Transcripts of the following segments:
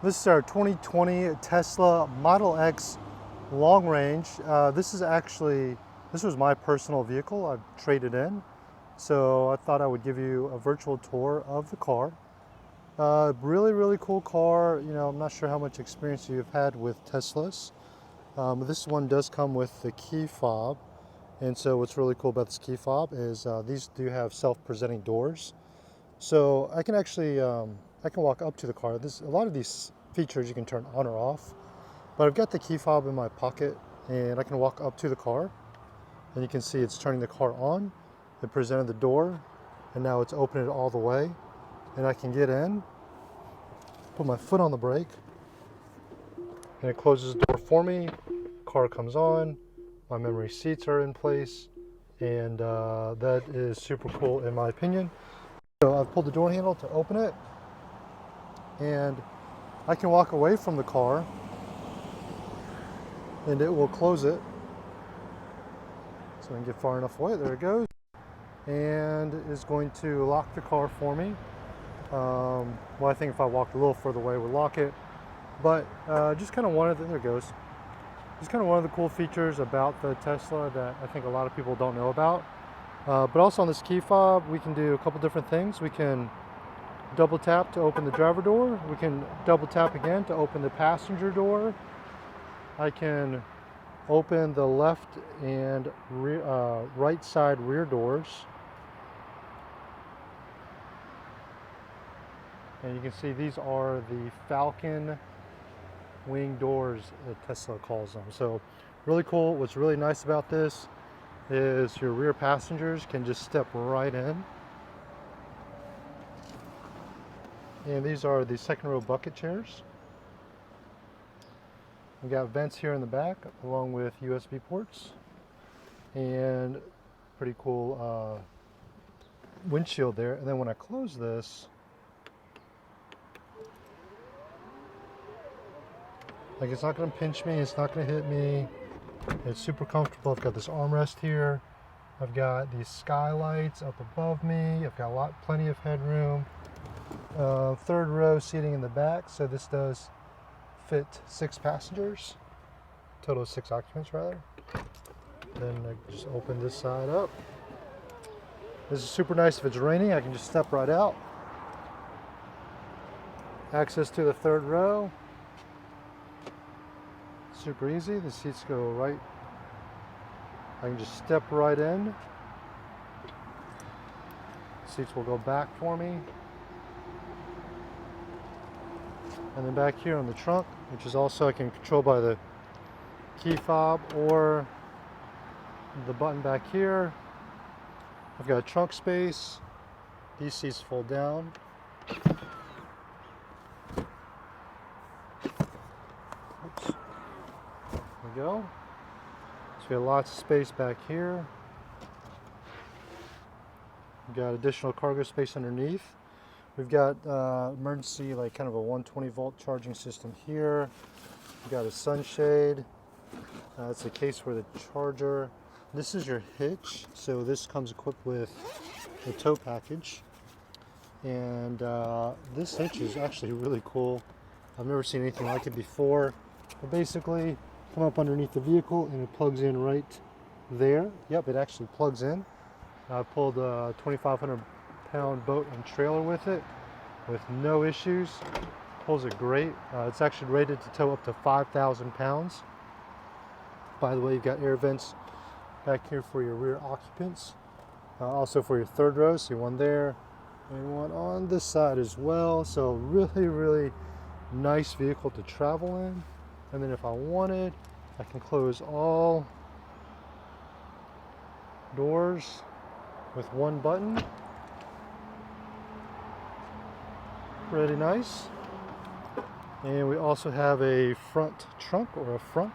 This is our 2020 Tesla Model X long range. This was my personal vehicle. I've traded in. So I thought I would give you a virtual tour of the car. Really, really cool car. You know, I'm not sure how much experience you've had with Teslas. This one does come with the key fob. And so what's really cool about this key fob is these do have self-presenting doors. So I can actually, I can walk up to the car. A lot of these features you can turn on or off, but I've got the key fob in my pocket and I can walk up to the car and you can see it's turning the car on. It presented the door and now it's opened it all the way and I can get in, put my foot on the brake and it closes the door for me. Car comes on, my memory seats are in place, and that is super cool in my opinion. So I've pulled the door handle to open it, and I can walk away from the car, and it will close it. So I can get far enough away. There it goes, and is going to lock the car for me. Well, I think if I walked a little further away, it would lock it. But just kind of there it goes. Just kind of one of the cool features about the Tesla that I think a lot of people don't know about. But also on this key fob, we can do a couple different things. We can double tap to open the driver door. We can double tap again to open the passenger door. I can open the left and right side rear doors. And you can see these are the Falcon wing doors that Tesla calls them. So really cool. What's really nice about this is your rear passengers can just step right in. And these are the second row bucket chairs. We got vents here in the back along with USB ports and pretty cool windshield there. And then when I close this, like it's not going to pinch me, it's not going to hit me. It's super comfortable. I've got this armrest here. I've got these skylights up above me. I've got plenty of headroom. Third row seating in the back, so this does fit 6 passengers. Total of 6 occupants rather. Then I just open this side up. This is super nice. If it's raining, I can just step right out. Access to the third row. Super easy. The seats go right. I can just step right in. Seats will go back for me. And then back here on the trunk, which is also I can control by the key fob or the button back here. I've got trunk space. These seats fold down. Oops. There we go. So we have lots of space back here. We've got additional cargo space underneath. We've got emergency, like kind of a 120 volt charging system here. We've got a sunshade. It's a case for the charger. This is your hitch. So this comes equipped with a tow package. And this hitch is actually really cool. I've never seen anything like it before. But basically, come up underneath the vehicle and it plugs in right there. Yep, it actually plugs in. I pulled a 2,500 pound boat and trailer with it with no issues. Pulls it great. It's actually rated to tow up to 5,000 pounds. By the way, you've got air vents back here for your rear occupants. Also for your third row, so one there and one on this side as well. So really, really nice vehicle to travel in. And then if I wanted, I can close all doors with one button. Pretty nice. And we also have a front trunk or a frunk.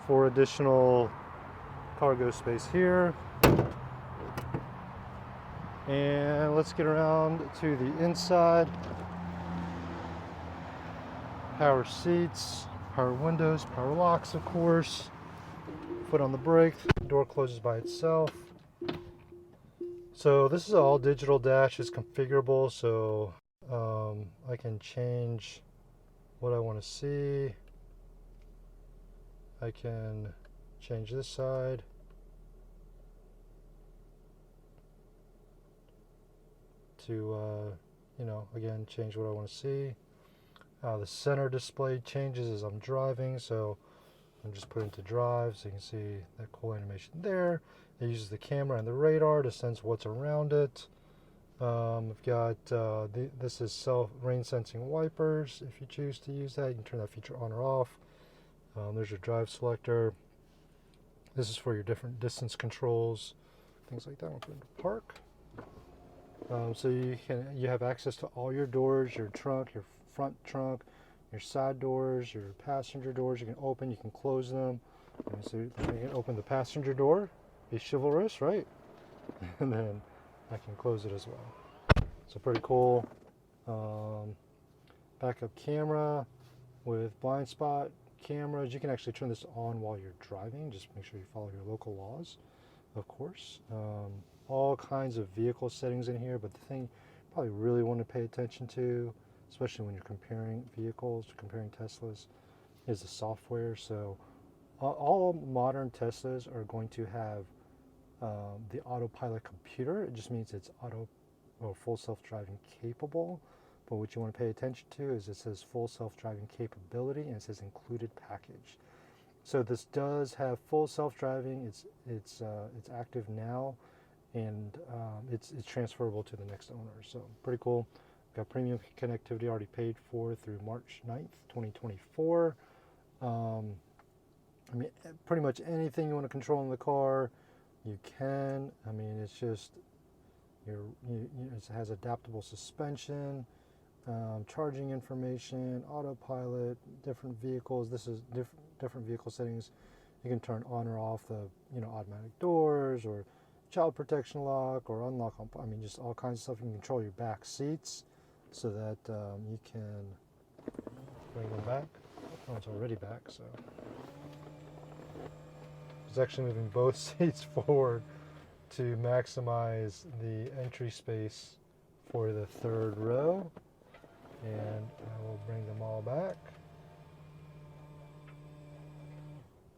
For additional cargo space here. And let's get around to the inside. Power seats, power windows, power locks, of course. Foot on the brake, the door closes by itself. So this is an all digital dash. It's configurable, so I can change what I want to see. I can change this side. To, again, change what I want to see. The center display changes as I'm driving, so I'm just put into drive, so you can see that cool animation there. It uses the camera and the radar to sense what's around it. I've got, this is rain sensing wipers. If you choose to use that, you can turn that feature on or off. There's your drive selector. This is for your different distance controls, things like that. We'll put into park. So you have access to all your doors, your trunk, your front trunk, your side doors, your passenger doors. You can open, you can close them. So you can open the passenger door, be chivalrous, right? And then I can close it as well. So pretty cool. Backup camera with blind spot cameras. You can actually turn this on while you're driving. Just make sure you follow your local laws, of course. All kinds of vehicle settings in here, but the thing you probably really want to pay attention to, especially when you're comparing vehicles, comparing Teslas, is the software. So all modern Teslas are going to have the autopilot computer. It just means it's full self-driving capable. But what you want to pay attention to is it says full self-driving capability and it says included package. So this does have full self-driving. It's active now, and it's transferable to the next owner. So pretty cool. Got premium connectivity already paid for through March 9th, 2024. Pretty much anything you want to control in the car, you can. It's just it has adaptable suspension, charging information, autopilot, different vehicles. This is different vehicle settings. You can turn on or off the automatic doors or child protection lock or unlock. Just all kinds of stuff. You can control your back seats so that you can bring them back. Oh, it's already back, so it's actually moving both seats forward to maximize the entry space for the third row, and I will bring them all back.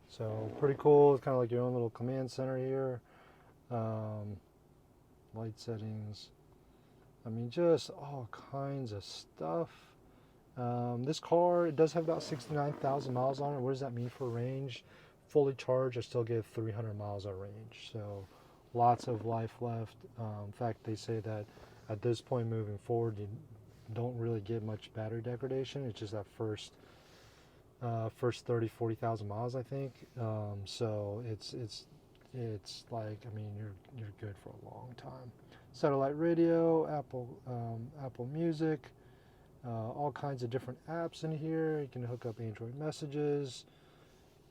So pretty cool. It's kind of like your own little command center here. Light settings. Just all kinds of stuff. This car, it does have about 69,000 miles on it. What does that mean for range? Fully charged, I still get 300 miles of range. So lots of life left. In fact, they say that at this point moving forward, you don't really get much battery degradation. It's just that first 30-40,000 miles, I think. So it's like, you're good for a long time. Satellite radio, Apple Music, all kinds of different apps in here. You can hook up Android messages.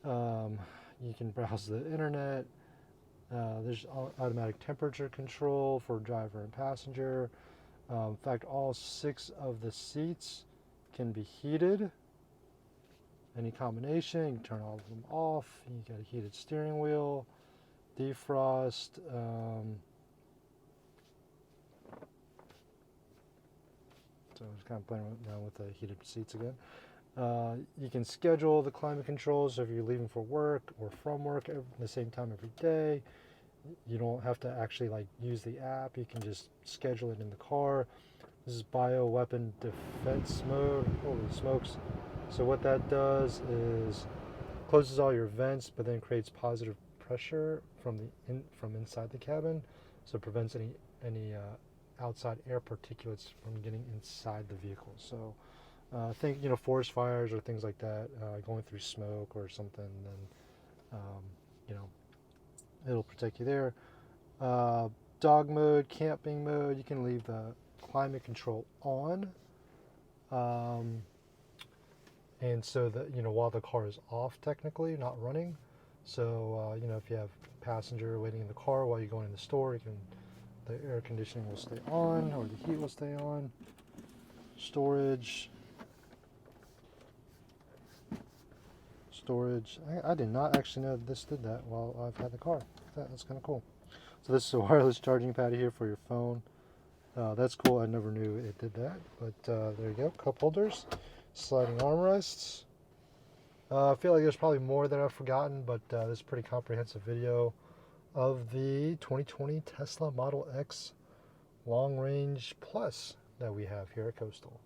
You can browse the internet. There's automatic temperature control for driver and passenger. In fact, all 6 of the seats can be heated. Any combination, you can turn all of them off. You got a heated steering wheel, defrost. So I'm just kind of playing around with the heated seats again. You can schedule the climate controls, so if you're leaving for work or from work at the same time every day. You don't have to actually use the app. You can just schedule it in the car. This is bioweapon defense mode. Holy smokes. So what that does is closes all your vents, but then creates positive pressure from inside the cabin, so it prevents any outside air particulates from getting inside the vehicle. So think forest fires or things like that, going through smoke or something, then it'll protect you there. Dog mode, camping mode, you can leave the climate control on, and so that while the car is off, technically not running. So if you have a passenger waiting in the car while you're going in the store, the air conditioning will stay on or the heat will stay on. Storage. I did not actually know this did that while I've had the car. That's kind of cool. So So this is a wireless charging pad here for your phone. That's cool. I never knew it did that. But there you go. Cup holders, sliding armrests. I feel like there's probably more that I've forgotten, but this is a pretty comprehensive video of the 2020 Tesla Model X Long Range Plus that we have here at Coastal.